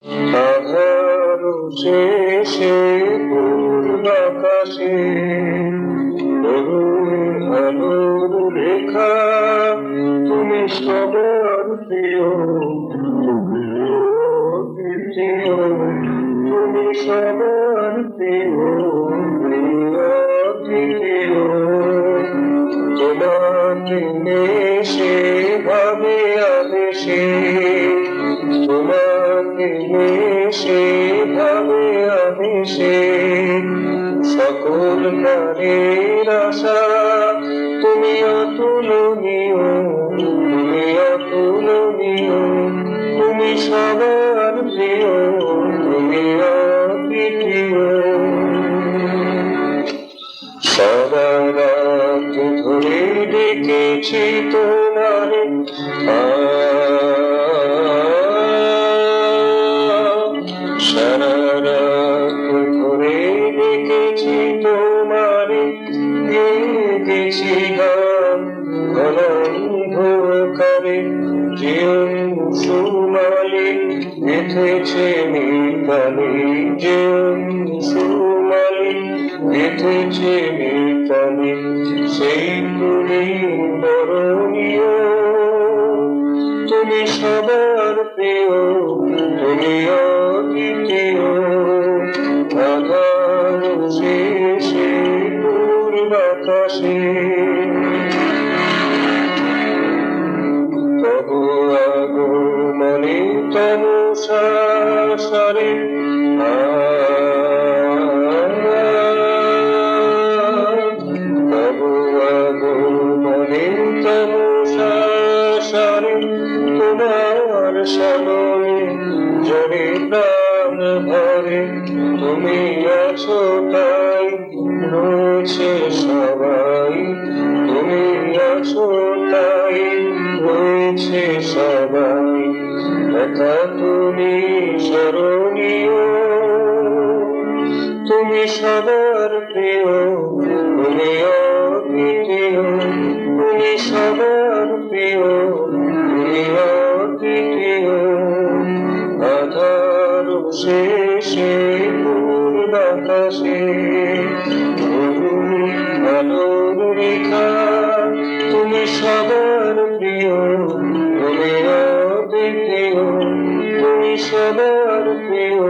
আধার শেষে পূর্বাকাশে আলোর রেখা, তুমি সবার প্রিয়, তুমি অদ্বিতীয়, তুমি সবার প্রিয়, অদ্বিতীয়। তোমাকে সে ভাবে আদেশে, তোমাকে সে ভাবে আদেশে, সকল প্রাণের আশা তুমি অতুলনীয়, তুমি অতুলনীয়, তুমি সবার প্রিয়, তুমি অদ্বিতীয়। সারা রাত ধরে ডেকেছি তোমারে, সারা রাত ধরে ডেকেছি তোমারে, গেছি গান অনন্ধকারে, জীবন সুমালি গেথেছে মিতালি, জীবন সুমালি গেথেছে মিতালি, সেই তুমি বরণীয়, তুমি সবার প্রিয়, তুমি অদ্বিতীয়। আধার শেষে পূর্বাকাশে তবু আগমনে তনু সারে, তবু আগমনে তনু সারে, তোমার সামনে জড়ে প্রাণ ভরে, তুমি আছো তাই রয়েছে সবাই, তুমি আছো তাই রয়েছে সবাই। একা তুমি স্মরণীয়, তুমি সবার প্রিয়, তুমি অদ্বিতীয়, তুমি সবার প্রিয়, তুমি অদ্বিতীয়। আধার শেষে পূর্বাকাশে আলোর রেখা, তুমি সবার প্রিয়, তুমি অদ্বিতীয়, তুমি সবার প্রিয়।